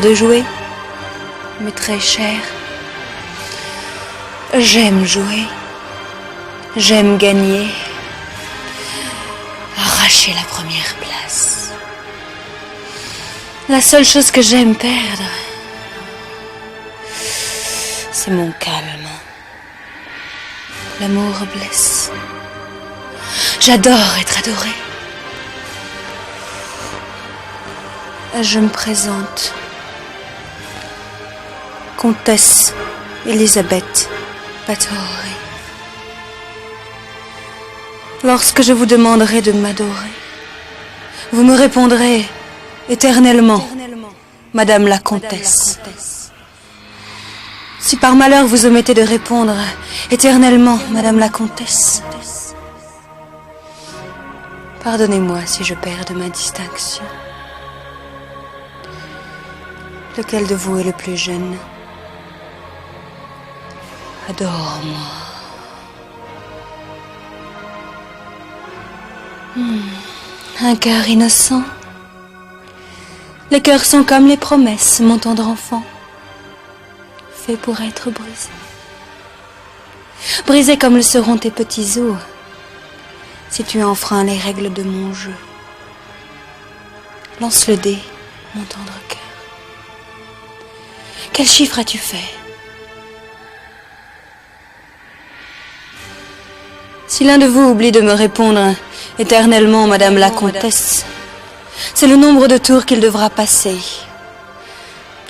de jouer, mais très cher. J'aime jouer, j'aime gagner, arracher la première place. La seule chose que j'aime perdre, c'est mon calme. L'amour blesse. J'adore être adorée. Je me présente. Comtesse Elisabeth Bathory. Lorsque je vous demanderai de m'adorer, vous me répondrez éternellement, Madame la Comtesse. Si par malheur vous omettez de répondre éternellement, Madame la Comtesse, pardonnez-moi si je perds de ma distinction. Lequel de vous est le plus jeune? Adore-moi. Un cœur innocent. Les cœurs sont comme les promesses, mon tendre enfant, fait pour être brisé. Brisé comme le seront tes petits os, si tu enfreins les règles de mon jeu. Lance le dé, mon tendre cœur. Quel chiffre as-tu fait? Si l'un de vous oublie de me répondre éternellement, Madame la Comtesse, c'est le nombre de tours qu'il devra passer.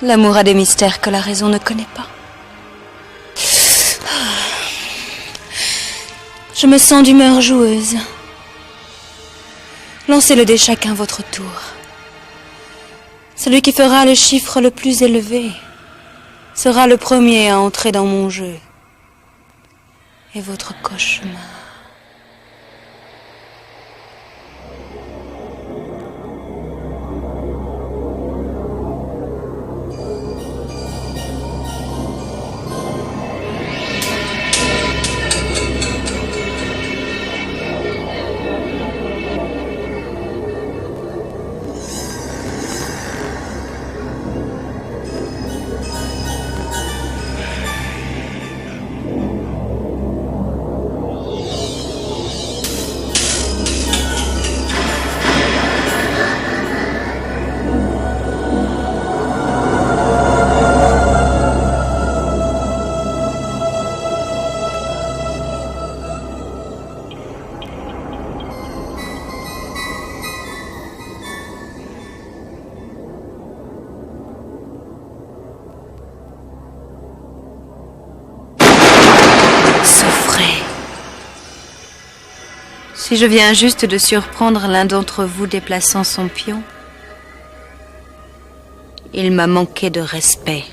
L'amour a des mystères que la raison ne connaît pas. Je me sens d'humeur joueuse. Lancez le dé chacun votre tour. Celui qui fera le chiffre le plus élevé sera le premier à entrer dans mon jeu. Et votre cauchemar. Si je viens juste de surprendre l'un d'entre vous déplaçant son pion, il m'a manqué de respect.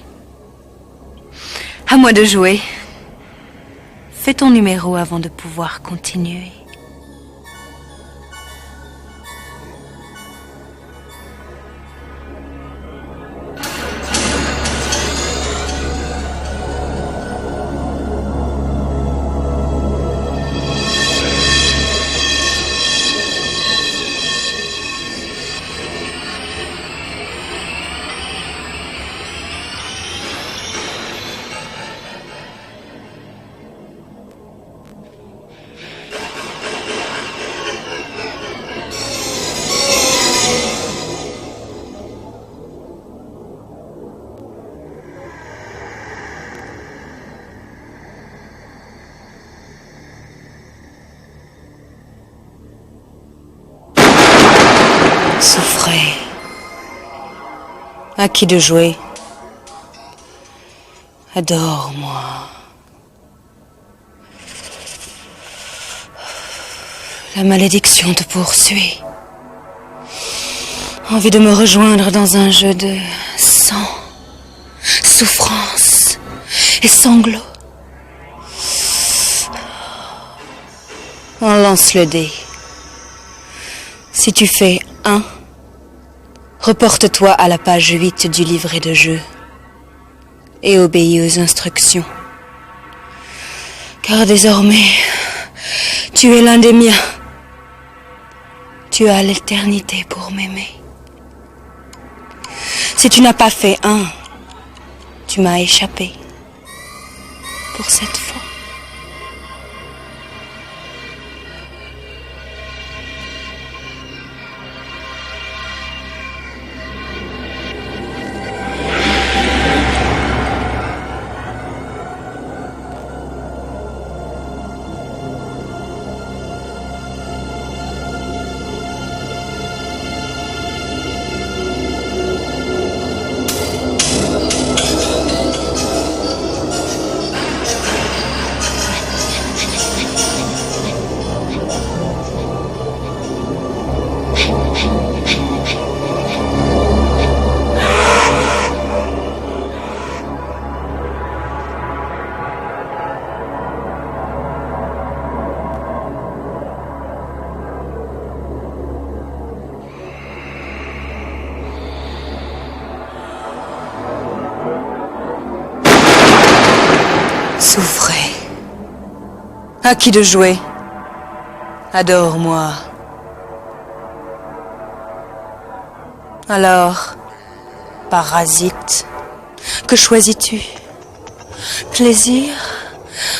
À moi de jouer. Fais ton numéro avant de pouvoir continuer. Souffrez. À qui de jouer? Adore-moi. La malédiction te poursuit. Envie de me rejoindre dans un jeu de sang, souffrance et sanglots. On lance le dé. Si tu fais 1, reporte-toi à la page 8 du livret de jeu et obéis aux instructions. Car désormais, tu es l'un des miens. Tu as l'éternité pour m'aimer. Si tu n'as pas fait un, tu m'as échappé. Pour cette fois. Souffrez. À qui de jouer? Adore-moi. Alors, parasite, que choisis-tu? Plaisir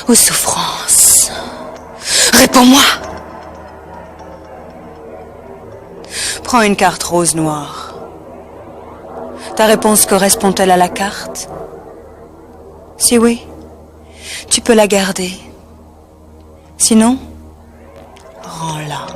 ou souffrance? Réponds-moi! Prends une carte rose-noire. Ta réponse correspond-elle à la carte? Si oui, tu peux la garder. Sinon, rends-la.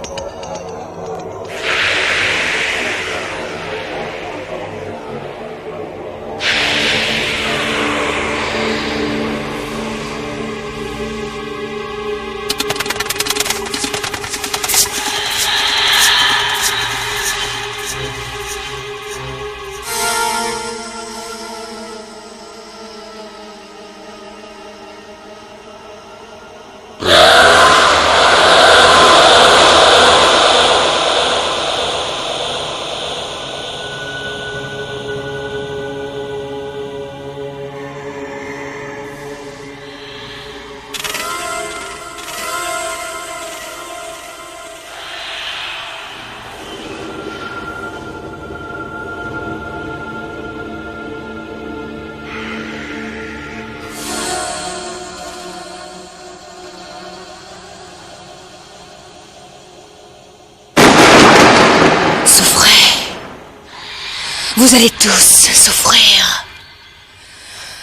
Vous allez tous souffrir.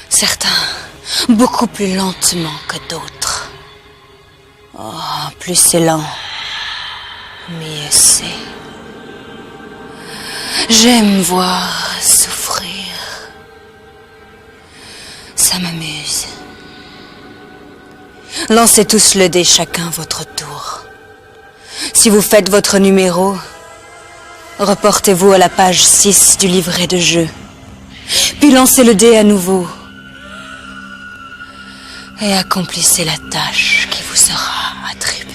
Certains, beaucoup plus lentement que d'autres. Oh, plus c'est lent, mieux c'est. J'aime voir souffrir. Ça m'amuse. Lancez tous le dé, chacun votre tour. Si vous faites votre numéro, reportez-vous à la page 6 du livret de jeu. Puis lancez le dé à nouveau. Et accomplissez la tâche qui vous sera attribuée.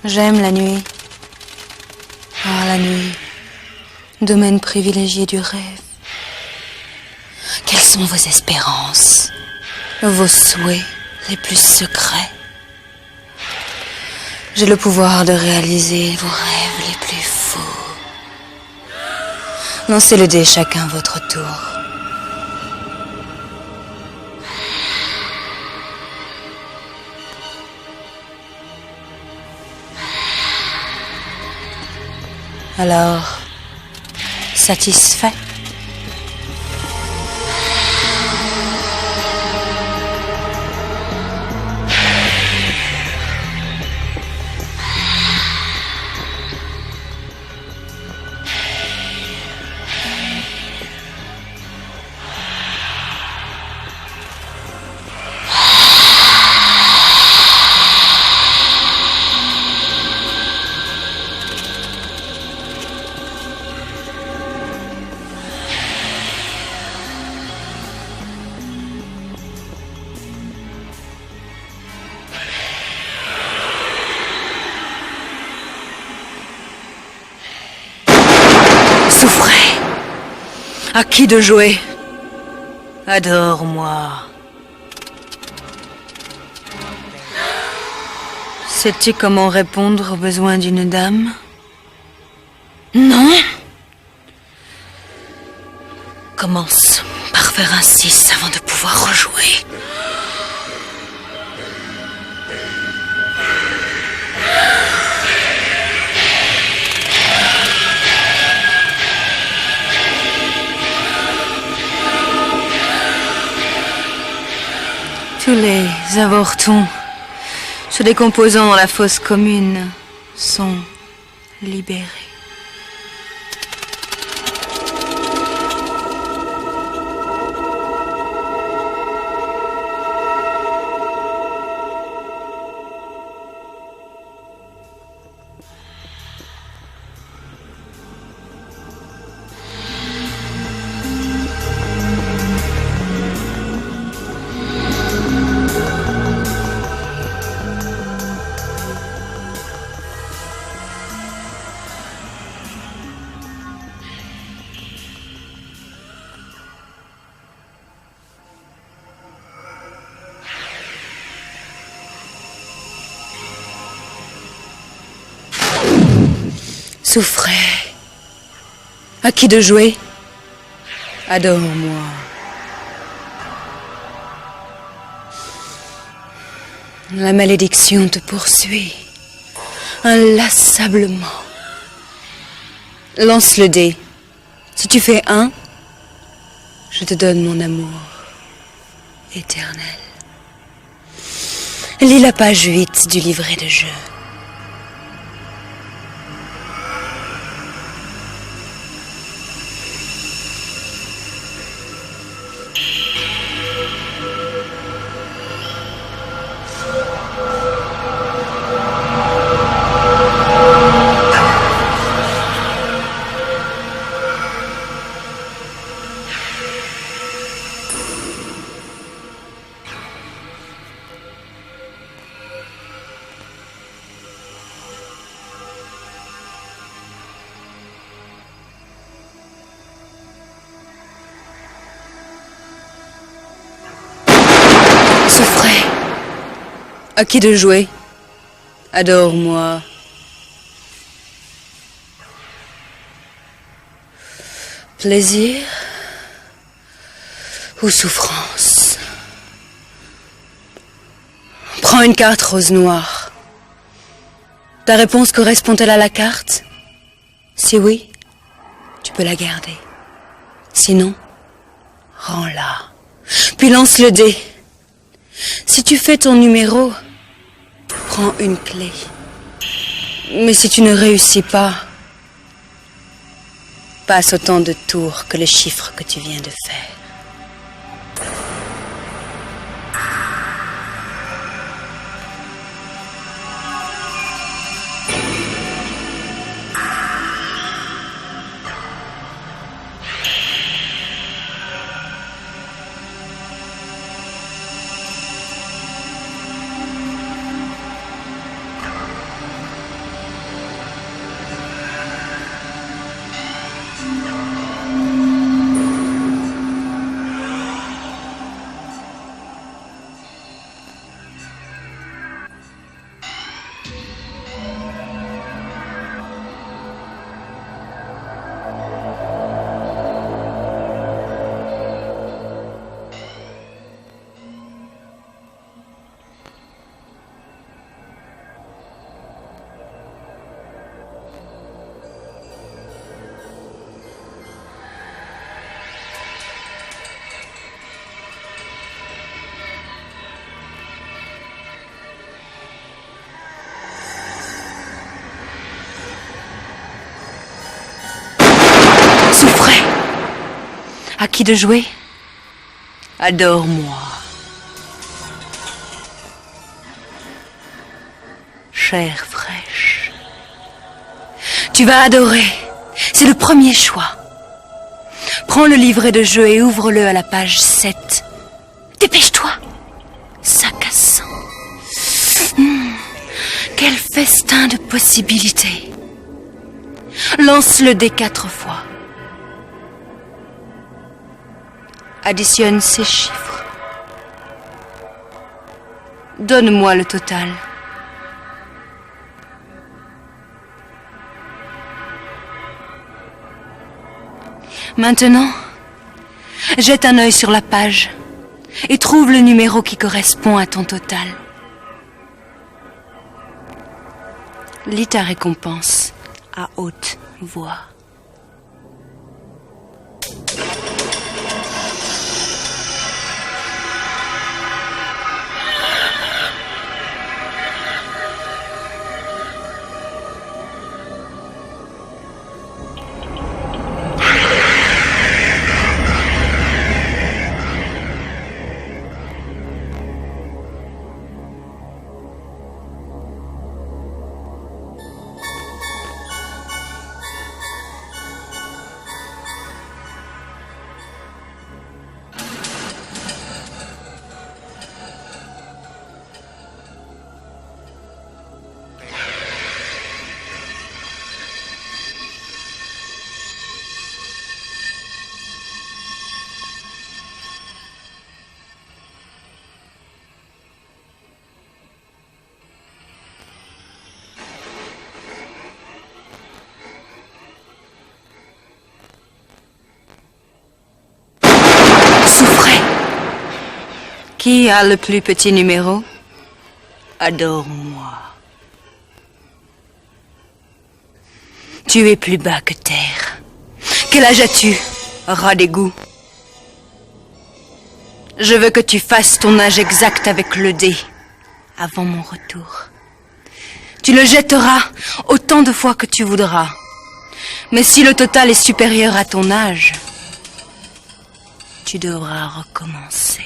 J'aime la nuit. Ah, la nuit, domaine privilégié du rêve. Quelles sont vos espérances, vos souhaits les plus secrets? J'ai le pouvoir de réaliser vos rêves les plus fous. Lancez le dé chacun votre tour. Alors, satisfait? À qui de jouer? Adore-moi. Sais-tu comment répondre aux besoins d'une dame? Non? Commence par faire un 6 avant de pouvoir rejouer. Tous les avortons se décomposant dans la fosse commune sont libérés. Souffrez. À qui de jouer? Adore-moi. La malédiction te poursuit inlassablement. Lance le dé. Si tu fais 1, je te donne mon amour éternel. Lis la page 8 du livret de jeu. Souffrez. À qui de jouer? Adore-moi. Plaisir ou souffrance? Prends une carte rose noire. Ta réponse correspond-elle à la carte? Si oui, tu peux la garder. Sinon, rends-la. Puis lance le dé. Si tu fais ton numéro, prends une clé. Mais si tu ne réussis pas, passe autant de tours que le chiffre que tu viens de faire. Souffrez. À qui de jouer? Adore-moi. Chair fraîche. Tu vas adorer. C'est le premier choix. Prends le livret de jeu et ouvre-le à la page 7. Dépêche-toi. Sac à sang. Quel festin de possibilités. Lance le dé 4 fois. Additionne ces chiffres. Donne-moi le total. Maintenant, jette un œil sur la page et trouve le numéro qui correspond à ton total. Lis ta récompense à haute voix. Qui a le plus petit numéro? Adore-moi. Tu es plus bas que terre. Quel âge as-tu, rat d'égout? Je veux que tu fasses ton âge exact avec le dé, avant mon retour. Tu le jetteras autant de fois que tu voudras. Mais si le total est supérieur à ton âge, tu devras recommencer.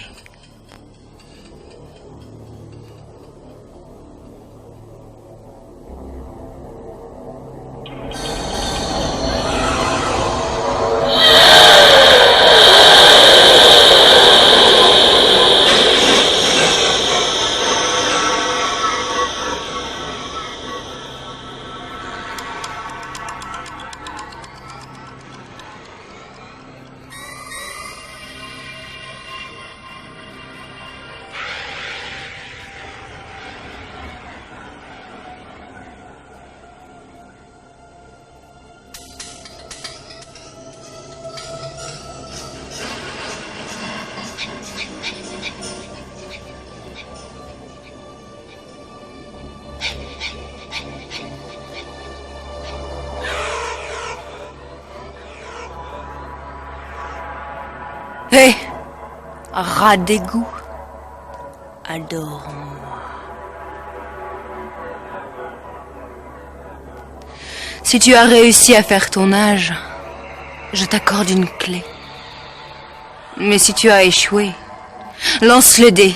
Hé, rat d'égout, adore-moi. Si tu as réussi à faire ton âge, je t'accorde une clé. Mais si tu as échoué, lance le dé.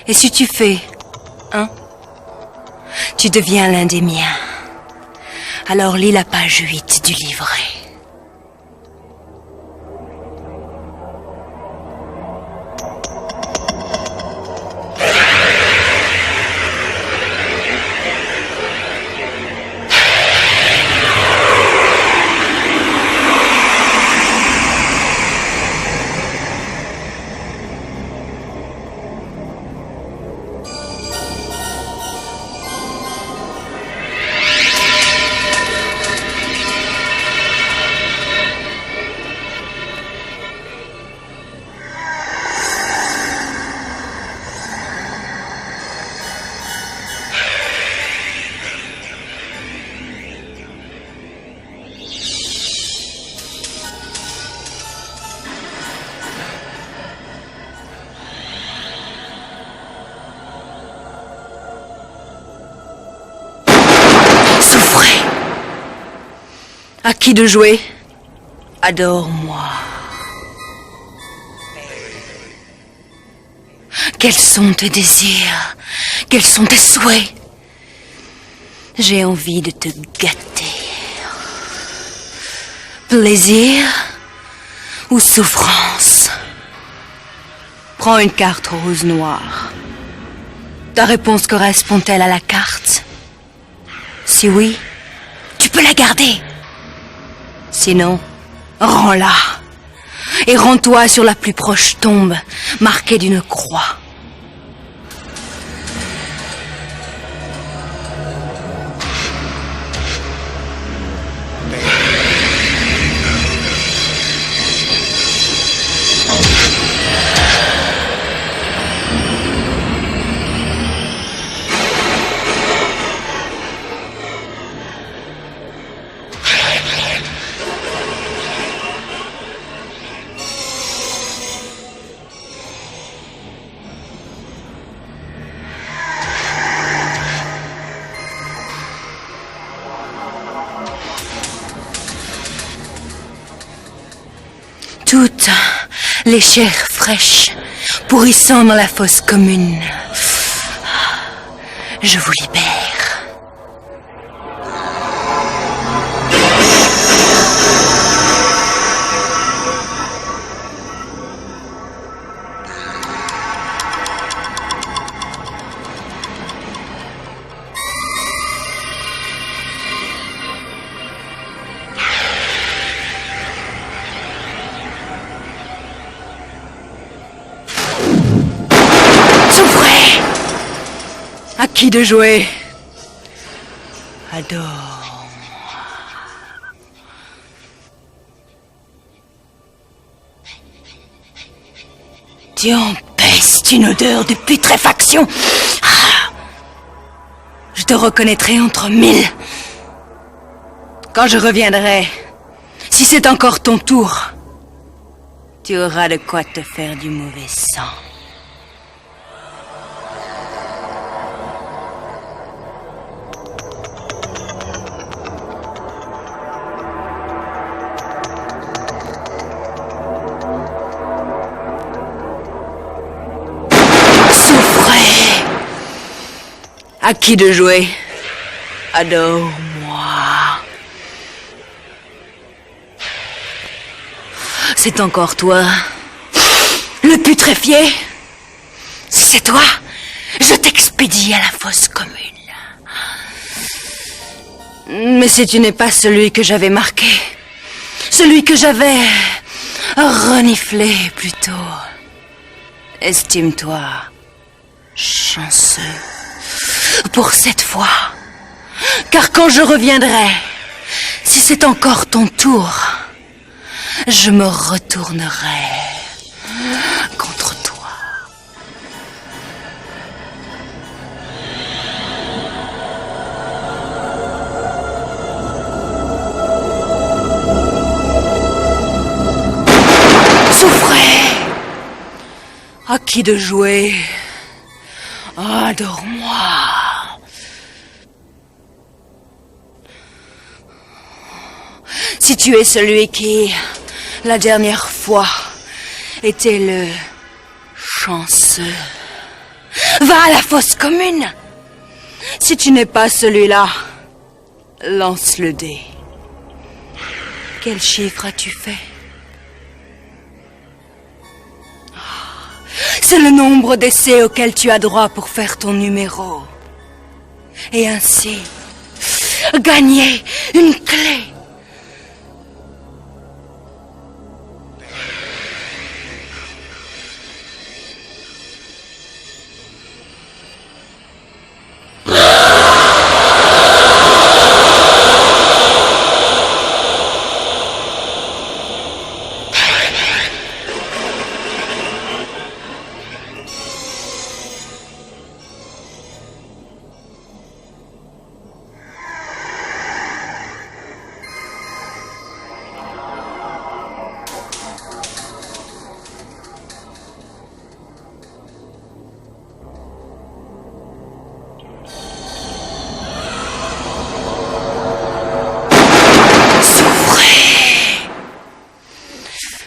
Et si tu fais 1, tu deviens l'un des miens. Alors lis la page 8 du livret. À qui de jouer? Adore-moi. Quels sont tes désirs? Quels sont tes souhaits? J'ai envie de te gâter. Plaisir ou souffrance? Prends une carte rose-noire. Ta réponse correspond-elle à la carte? Si oui, tu peux la garder. Sinon, rends-la. et rends-toi sur la plus proche tombe, marquée d'une croix. Toutes les chairs fraîches pourrissant dans la fosse commune. Je vous libère. À qui de jouer? Adore. Tu empestes une odeur de putréfaction. Je te reconnaîtrai entre 1000. Quand je reviendrai, si c'est encore ton tour, tu auras de quoi te faire du mauvais sang. À qui de jouer? Adore-moi. C'est encore toi, le putréfié? Si c'est toi, je t'expédie à la fosse commune. Mais si tu n'es pas celui que j'avais marqué, celui que j'avais reniflé plutôt, estime-toi chanceux. Pour cette fois, car quand je reviendrai, si c'est encore ton tour, je me retournerai contre toi. Souffrez! À qui de jouer? Adore-moi. Si tu es celui qui, la dernière fois, était le chanceux, va à la fosse commune. Si tu n'es pas celui-là, lance le dé. Quel chiffre as-tu fait? C'est le nombre d'essais auxquels tu as droit pour faire ton numéro. Et ainsi, gagner une clé.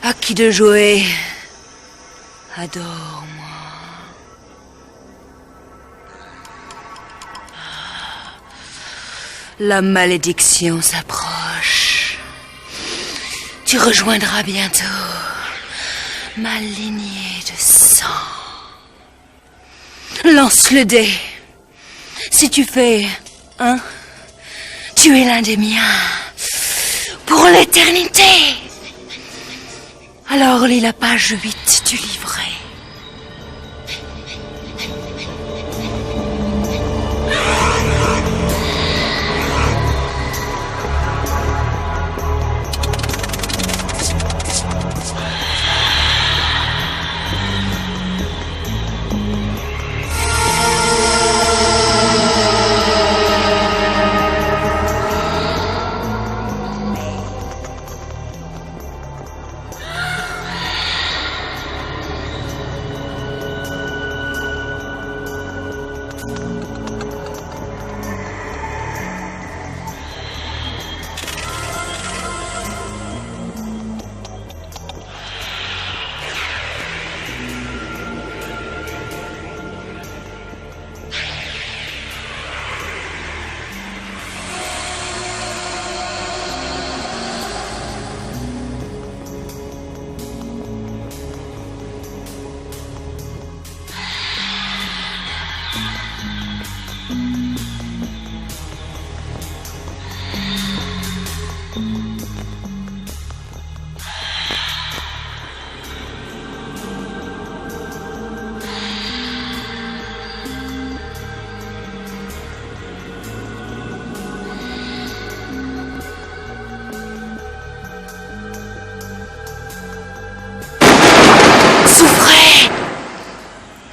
À qui de jouer? Adore-moi. La malédiction s'approche. Tu rejoindras bientôt ma lignée de sang. Lance le dé. Si tu fais 1, tu es l'un des miens pour l'éternité. Alors lis la page 8 du livret.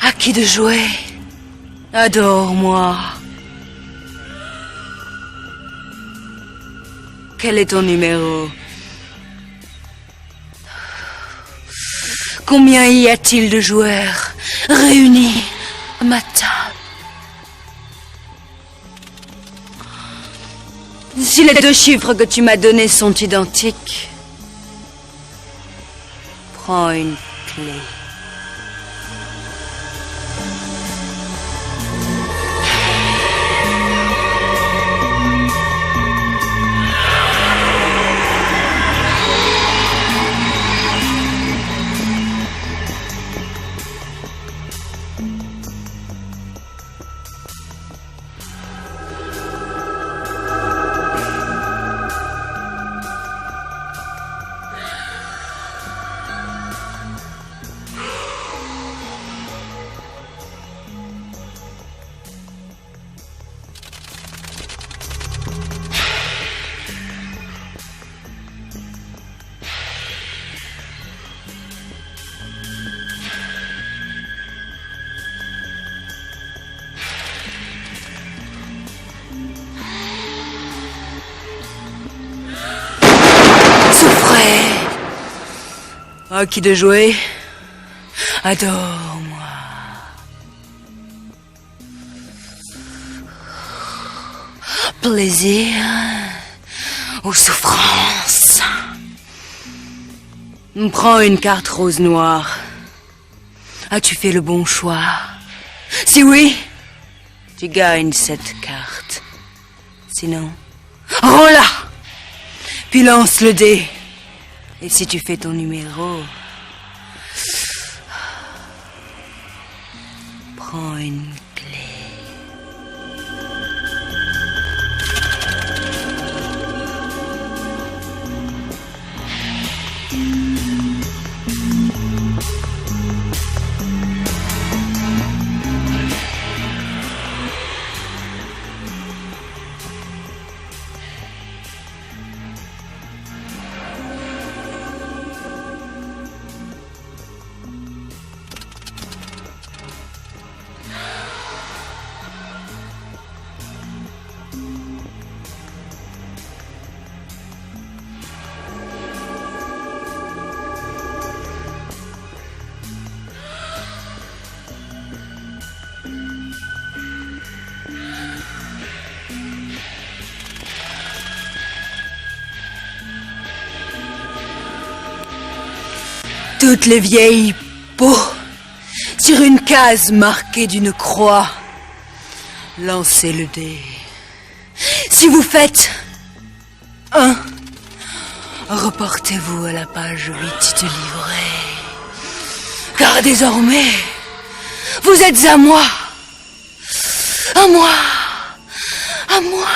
À qui de jouer? Adore-moi. Quel est ton numéro? Combien y a-t-il de joueurs réunis à ma table? Si les deux chiffres que tu m'as donnés sont identiques, prends une clé. À qui de jouer? Adore-moi. Plaisir ou souffrance? Prends une carte rose noire. As-tu fait le bon choix? Si oui, tu gagnes cette carte. Sinon, rends-la, puis lance le dé. Et si tu fais ton numéro, prends une clé. Toutes les vieilles peaux sur une case marquée d'une croix. Lancez le dé. Si vous faites 1, reportez-vous à la page 8 du livret. Car désormais, vous êtes à moi. À moi. À moi.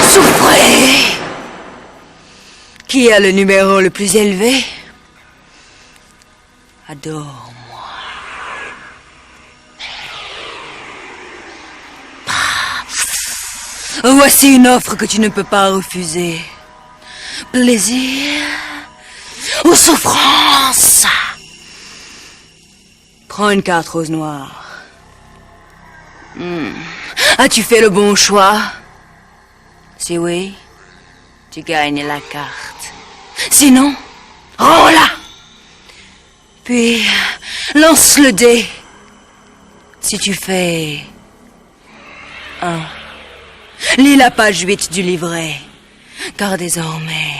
Souffrez! Qui a le numéro le plus élevé? Adore-moi. Voici une offre que tu ne peux pas refuser. Plaisir ou souffrance? Prends une carte rose noire. As-tu fait le bon choix? Si oui, tu gagnes la carte. Sinon, rends-la. Puis, lance le dé. Si tu fais 1, lis la page 8 du livret. Car désormais,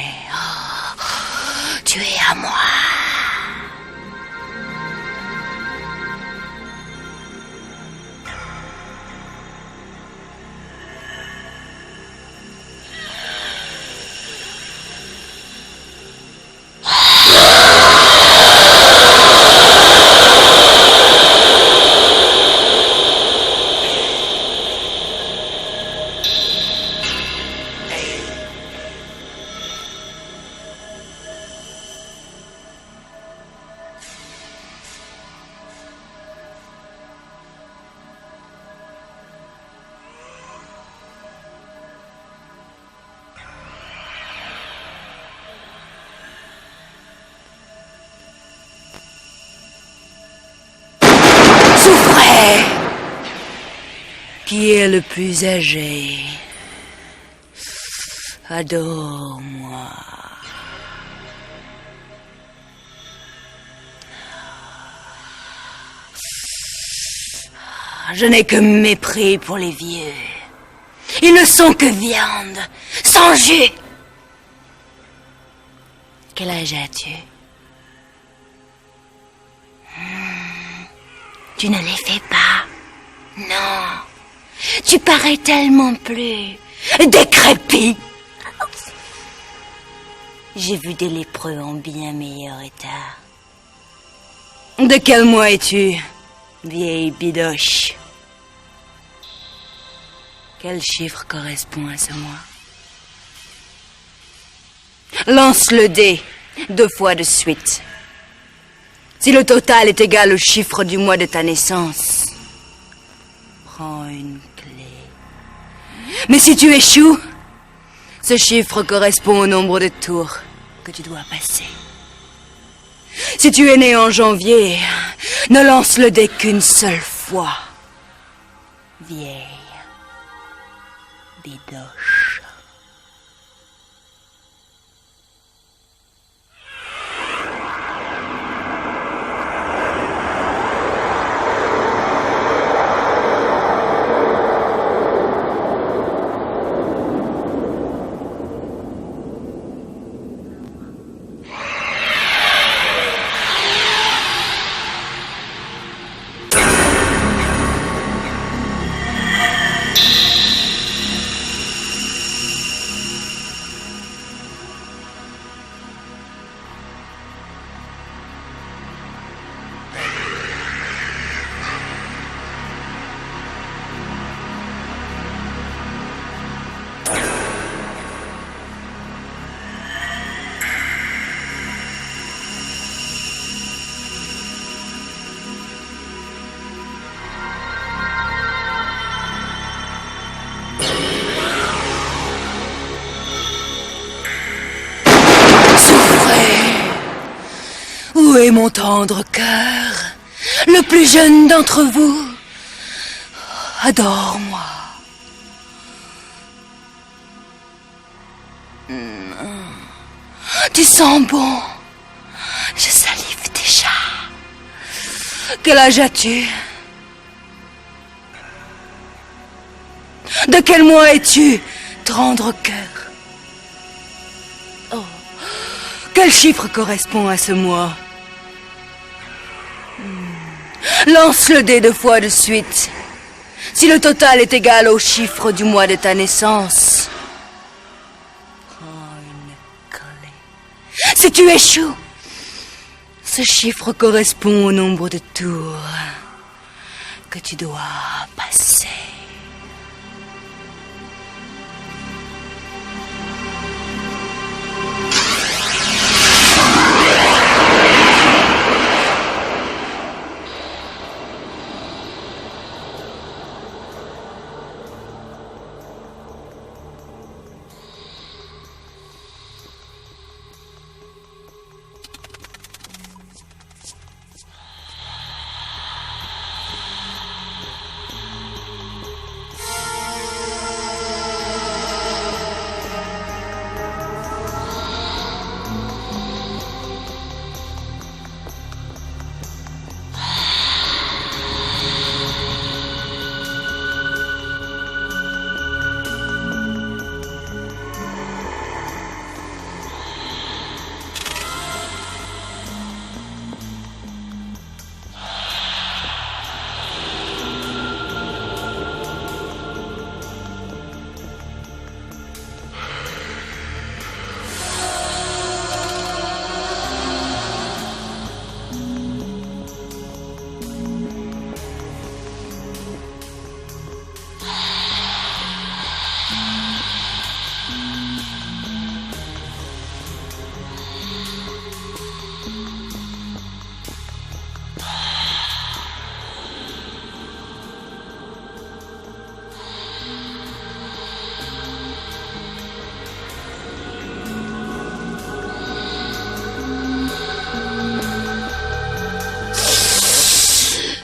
tu es à moi. Souffrez! Qui est le plus âgé? Adore-moi. Je n'ai que mépris pour les vieux. Ils ne sont que viande, sans jus. Quel âge as-tu? Tu ne les fais pas. Non. Tu parais tellement plus décrépit. J'ai vu des lépreux en bien meilleur état. De quel mois es-tu, vieille bidoche? Quel chiffre correspond à ce mois? Lance le dé 2 fois de suite. Si le total est égal au chiffre du mois de ta naissance, prends une clé. Mais si tu échoues, ce chiffre correspond au nombre de tours que tu dois passer. Si tu es né en janvier, ne lance le dé qu'une seule fois. Vieille bidoche. Où est mon tendre cœur, le plus jeune d'entre vous? Adore-moi. Tu sens bon. Je salive déjà. Quel âge as-tu? De quel mois es-tu, tendre cœur? Oh, quel chiffre correspond à ce mois? Lance le dé 2 fois de suite. Si le total est égal au chiffre du mois de ta naissance, prends une clé. Si tu échoues, ce chiffre correspond au nombre de tours que tu dois passer.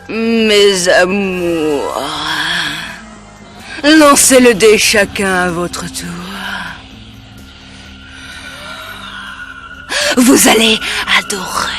Mes amours, lancez le dé chacun à votre tour. Vous allez adorer.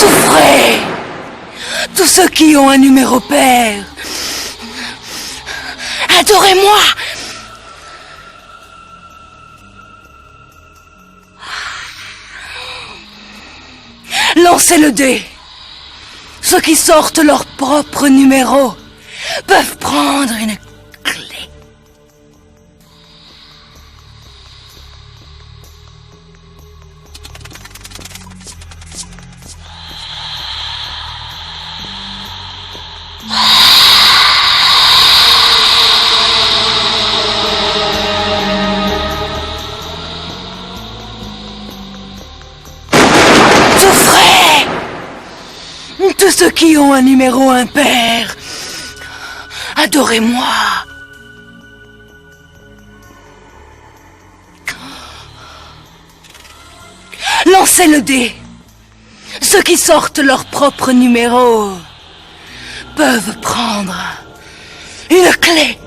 Souffrez, tous ceux qui ont un numéro pair. Adorez-moi. Lancez le dé. Ceux qui sortent leur propre numéro peuvent prendre une clé. Tous ceux qui ont un numéro impair, adorez-moi. Lancez le dé. Ceux qui sortent leur propre numéro peuvent prendre une clé.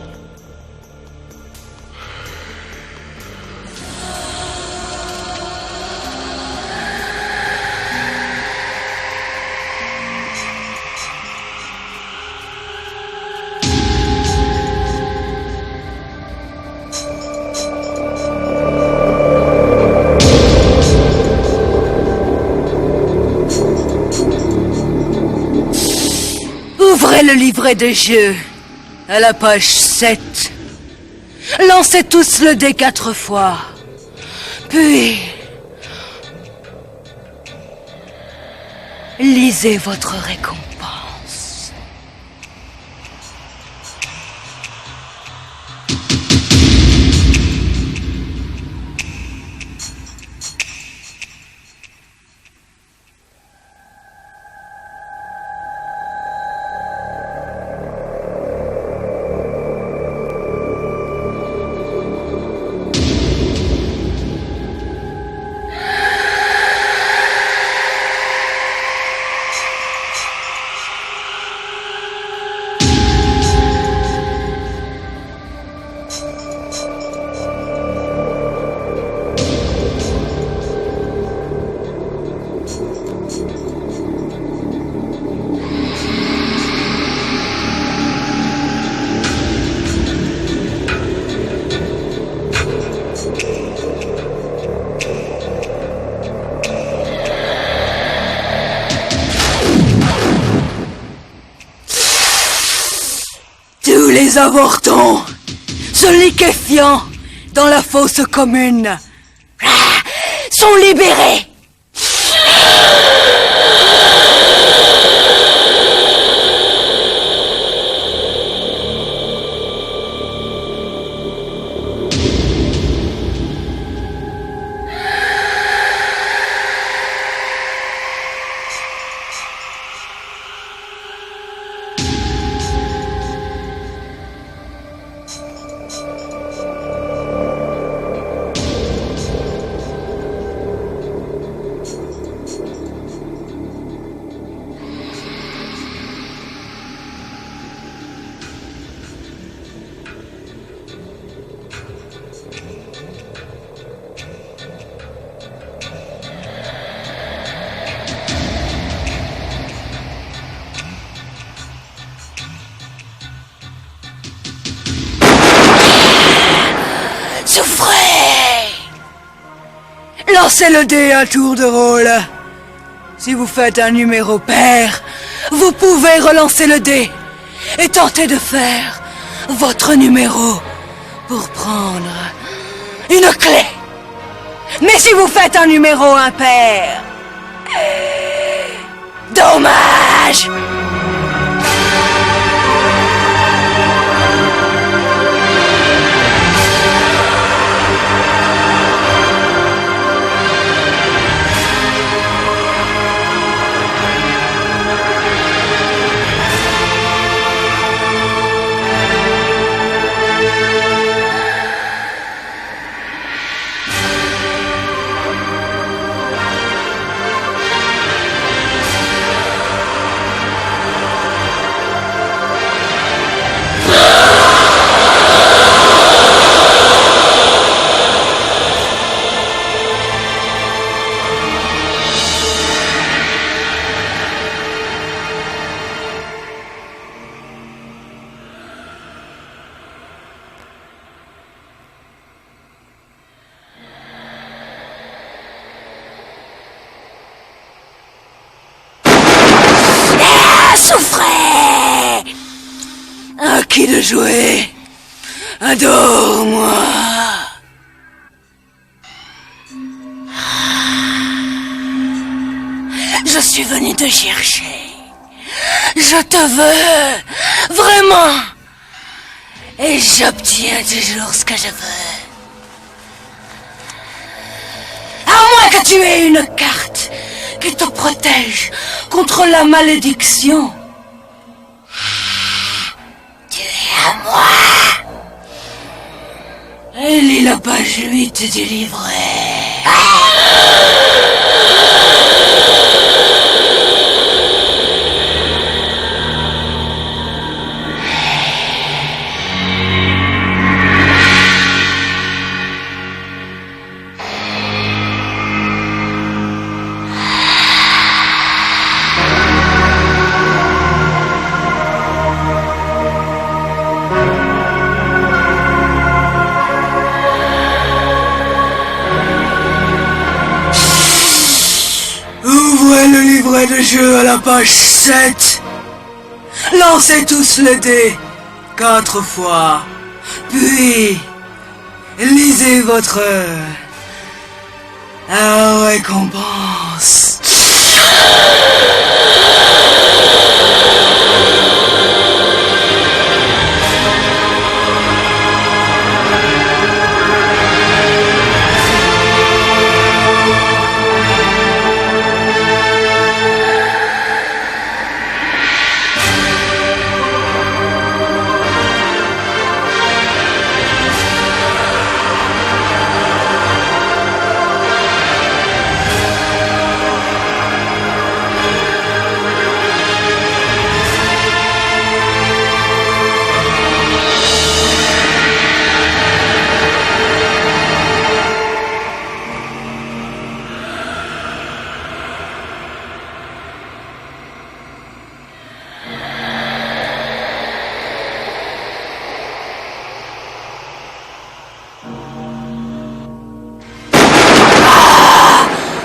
Ouvrez le livret de jeu à la page 7. Lancez tous le dé 4 fois. Puis, lisez votre récompense. Les avortons se liquéfiant dans la fosse commune sont libérés. Lancez le dé à tour de rôle. Si vous faites un numéro pair, vous pouvez relancer le dé et tenter de faire votre numéro pour prendre une clé. Mais si vous faites un numéro impair, dommage! Souffrez! À qui de jouer? Adore-moi! Je suis venu te chercher. Je te veux, vraiment. Et j'obtiens toujours ce que je veux. À moins que tu aies une carte qui te protège contre la malédiction. Tu es à moi. Et lis la page 8 du livret. Ouvrez le livret de jeu à la page 7. Lancez tous le dé 4 fois. Puis, lisez votre récompense.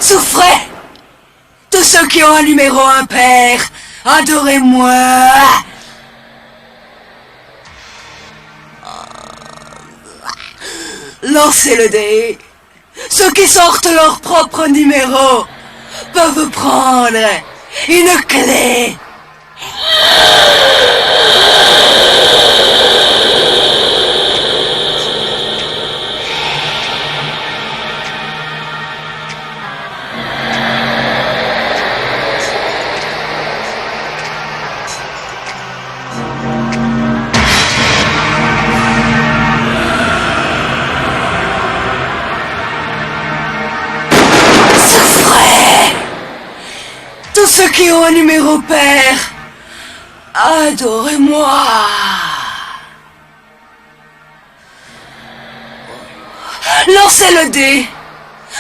Souffrez! Tous ceux qui ont un numéro impair, adorez-moi! Lancez le dé. Ceux qui sortent leur propre numéro peuvent prendre une clé. Tous ceux qui ont un numéro pair, adorez-moi. Lancez le dé.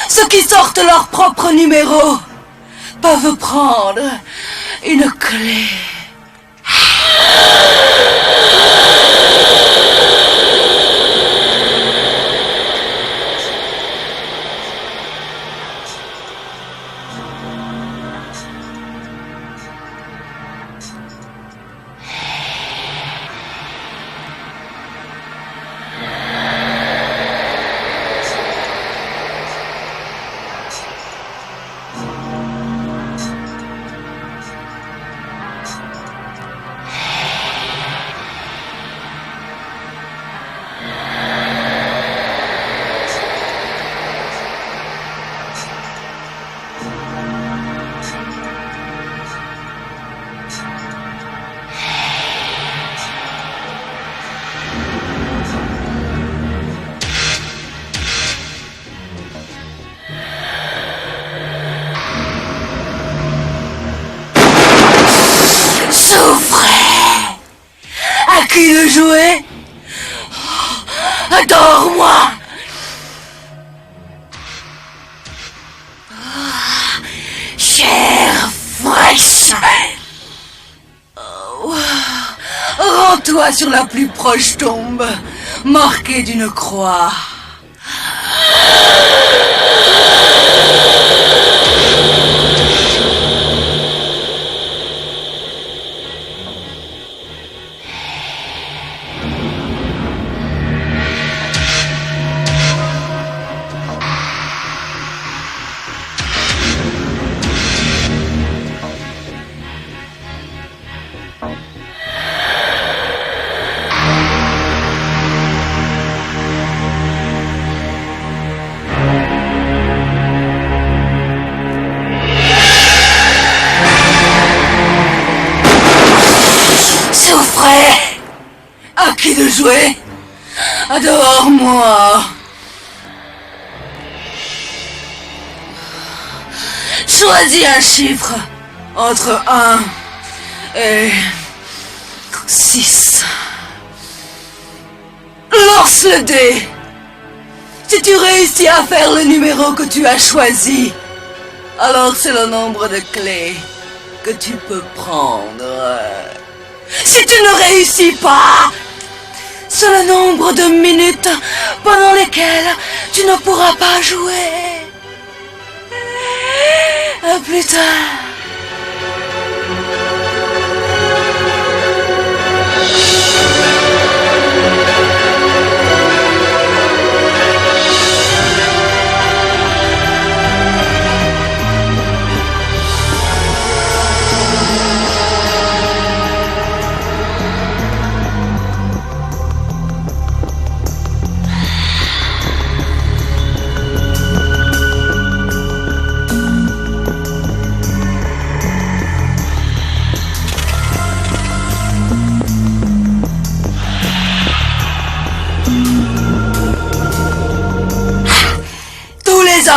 Ceux qui sortent leur propre numéro peuvent prendre une clé. Souffrez. À qui de jouer? Adore-moi. Chair fraîche. Rends-toi sur la plus proche tombe, marquée d'une croix. Souffrez. À qui de jouer? Adore-moi. Choisis un chiffre entre 1 et 6. Lance le dé. Si tu réussis à faire le numéro que tu as choisi, alors c'est le nombre de clés que tu peux prendre. Si tu ne réussis pas, c'est le nombre de minutes pendant lesquelles tu ne pourras pas jouer. À plus tard.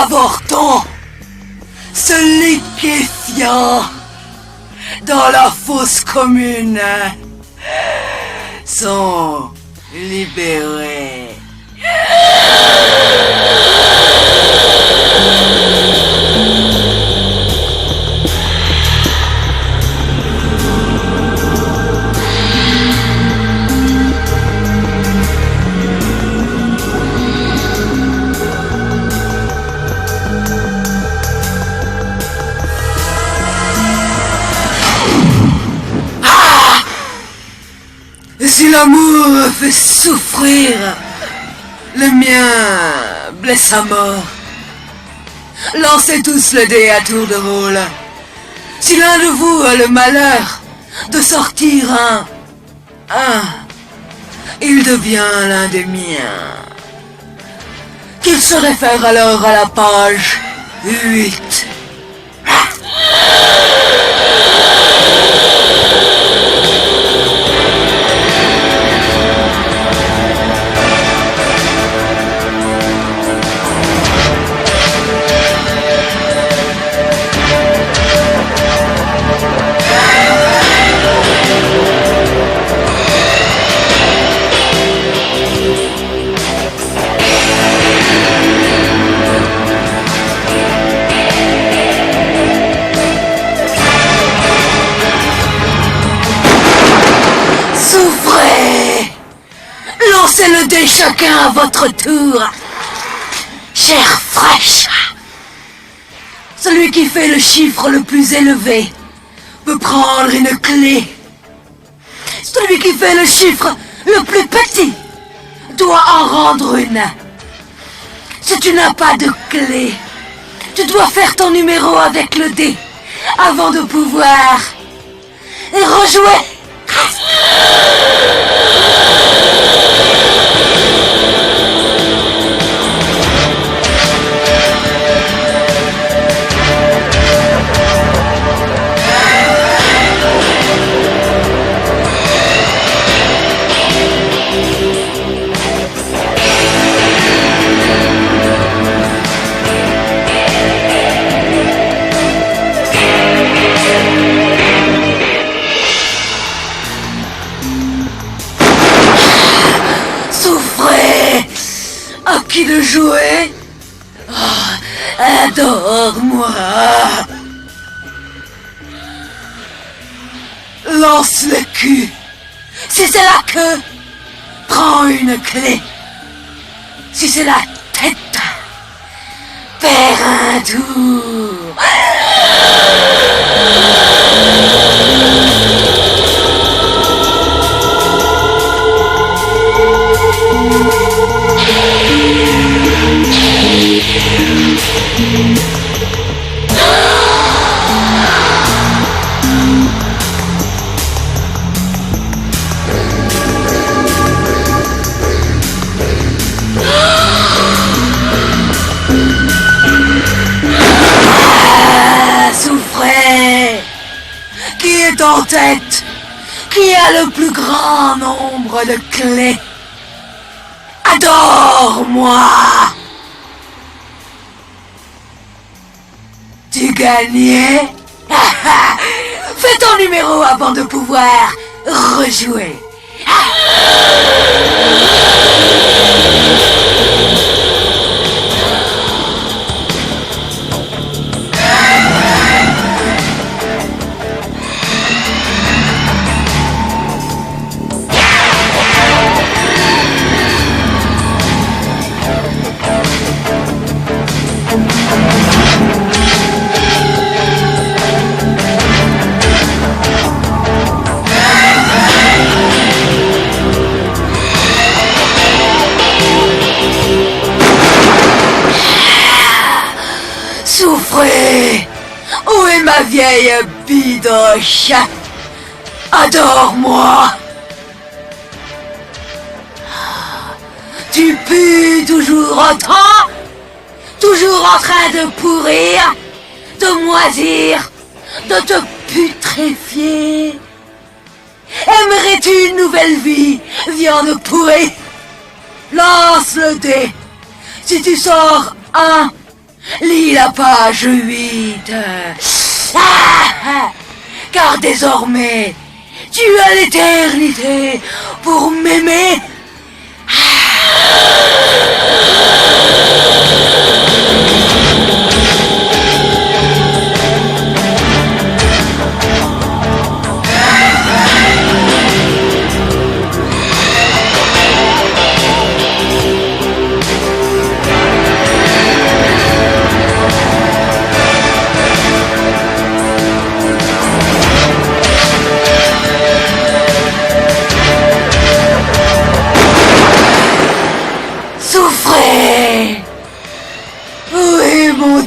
Avortons se liquéfiant dans la fosse commune sont libérés. Si l'amour fait souffrir, Le mien blesse à mort. Lancez tous le dé à tour de rôle. Si l'un de vous a le malheur de sortir un, il devient l'un des miens. Qu'il se réfère alors à la page 8. Souffrez! Lancez le dé chacun à votre tour. Chair fraîche. Celui qui fait le chiffre le plus élevé peut prendre une clé. Celui qui fait le chiffre le plus petit doit en rendre une. Si tu n'as pas de clé, tu dois faire ton numéro avec le dé avant de pouvoir rejouer. Souffrez! À qui de jouer? Oh, adore-moi! Lance le cul! Si c'est la queue, prends une clé! Si c'est la tête, perds un tour! Souffrez! Qui est en tête? Qui a le plus grand nombre de clés? Adore-moi! Tu gagnais? Fais ton numéro avant de pouvoir rejouer. Souffrez! Où est ma vieille bidoche? Adore-moi! Tu pues toujours autant? Toujours en train de pourrir? De moisir? De te putréfier? Aimerais-tu une nouvelle vie, viande pourrie? Lance le dé. Si tu sors un, lis la page 8. Car désormais, tu as l'éternité pour m'aimer.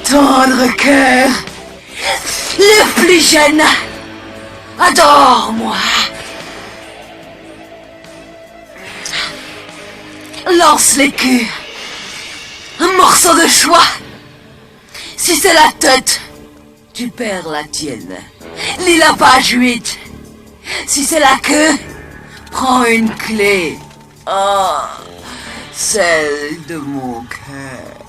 tendre cœur, le plus jeune, adore-moi. Lance l'écu, un morceau de choix. Si c'est la tête, tu perds la tienne. Lis la page 8. Si c'est la queue, prends une clé. Oh, celle de mon cœur.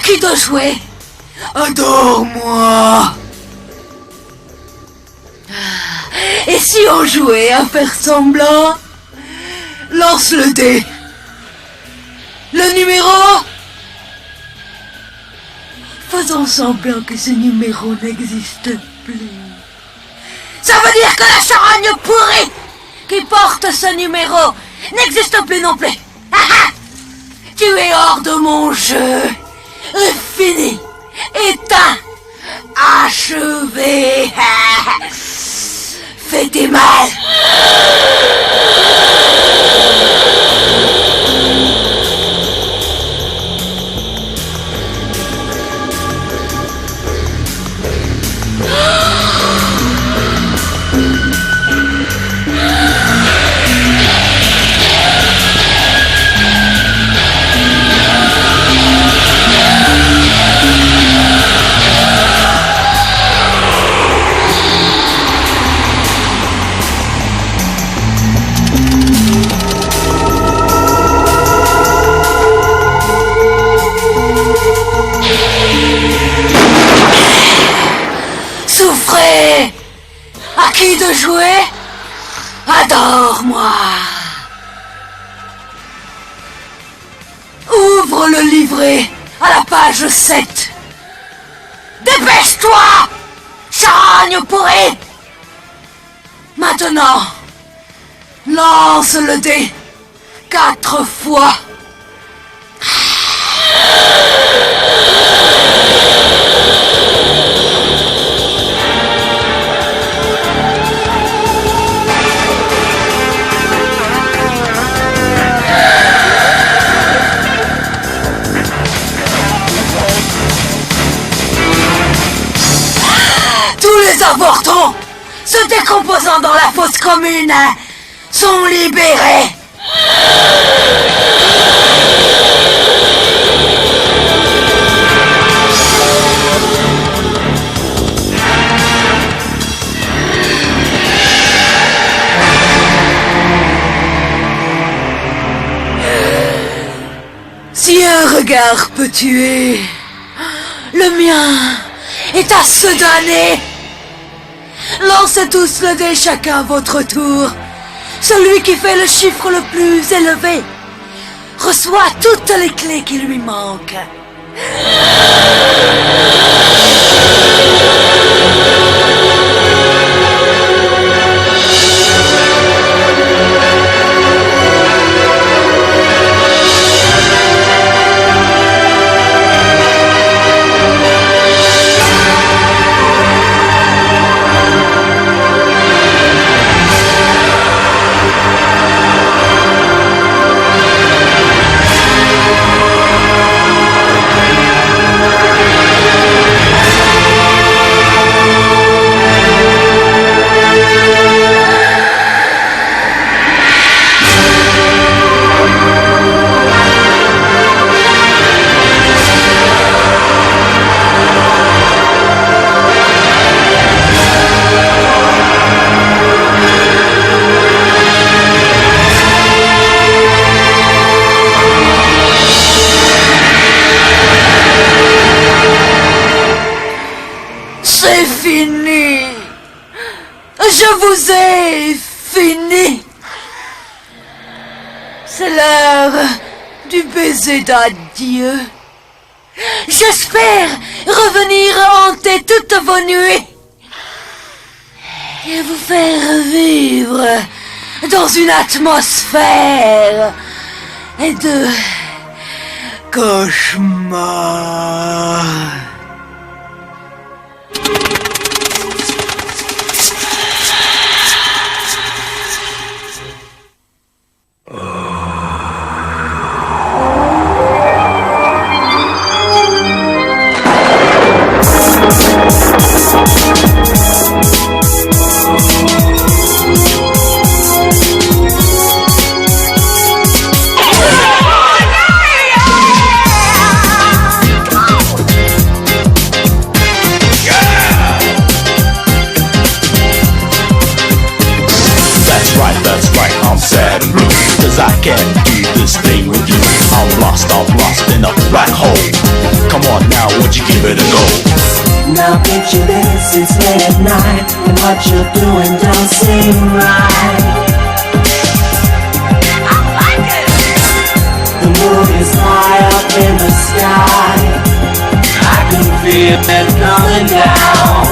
Qui de jouer? Adore-moi. Et si on jouait à faire semblant? Lance le dé. Le numéro? Faisons semblant que ce numéro n'existe plus. Ça veut dire que la charogne pourrie qui porte ce numéro n'existe plus non plus. Tu es hors de mon jeu. Fini, éteint, achevé, fais-t'es mal. Souffrez! À qui de jouer? Adore-moi! Ouvre le livret à la page 7. Dépêche-toi! Charogne pourrie! Maintenant, lance le dé 4 fois. Les avortons, se décomposant dans la fosse commune, sont libérés. Si un regard peut tuer, le mien est à se donner. Lancez tous le dé chacun à votre tour. Celui qui fait le chiffre le plus élevé reçoit toutes les clés qui lui manquent. C'est fini. Je vous ai fini. C'est l'heure du baiser d'adieu. J'espère revenir hanter toutes vos nuits et vous faire vivre dans une atmosphère de cauchemar. I can't do this thing with you. I'm lost in a black hole. Come on now, would you give it a go? Now picture this, it's late at night, and what you're doing don't seem right. I like it. The moon is high up in the sky. I can feel it coming down.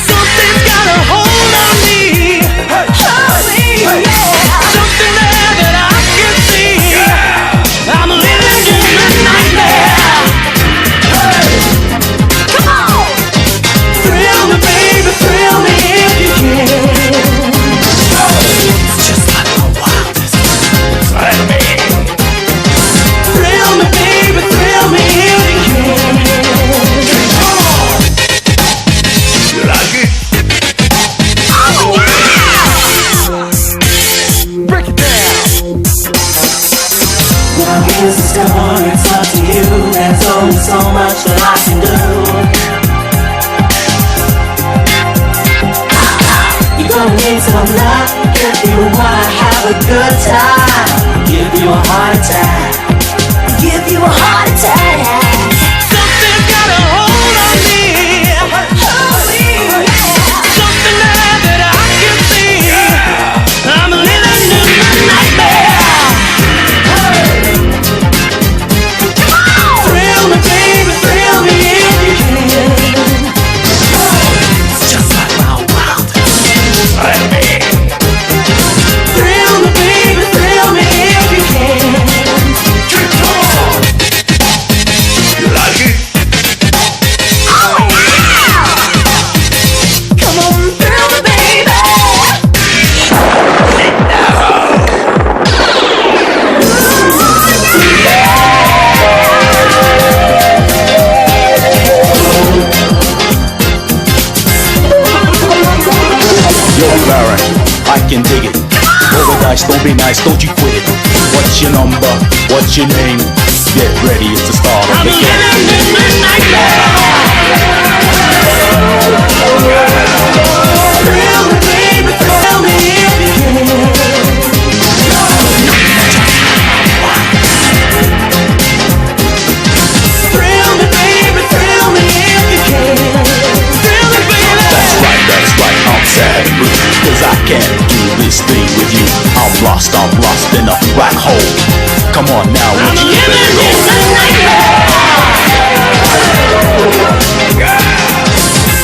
Something's got a hold on me. Hold me, yeah. Something there that I can see. I'm living in a nightmare. Hey, come on. Thrill me, baby, thrill me if you can. It's just like the wildest nightmare. Thrill me, baby, thrill me if you can. Come on. You like it? Oh, yeah. Break it down. Now here's the score, it's up to you. There's only so much that I can do. You're gonna need some luck if you wanna have a good time. Give you a heart attack. Give you a heart attack. Something got a hold on me. Hold me, yeah. Something there that I can see. I'm living in a nightmare. Hey. Come on. Thrill me, baby, thrill me if you can. It's just like my wildest nightmare. Thrill me, baby, thrill me if you can. Come on. You like it? Oh yeah. Come on, thrill me, baby. Yo, Baron, I can dig it. Roll the dice, don't be nice, don't you quit it. What's your number? What's your name? Get ready, it's the start of the game. Thrill me, baby, thrill me if you can. Thrill me, baby, thrill me if you can. Thrill me, baby. That's right, I'm sad and blue. Cause I can't do this thing with you. I'm lost in a black hole. Come on now, would you give it a go?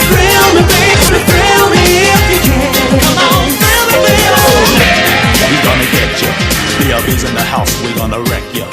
Thrill me, baby, thrill me if you can. Come on, thrill me, baby. We gonna get you. The others in the house, we gonna wreck you.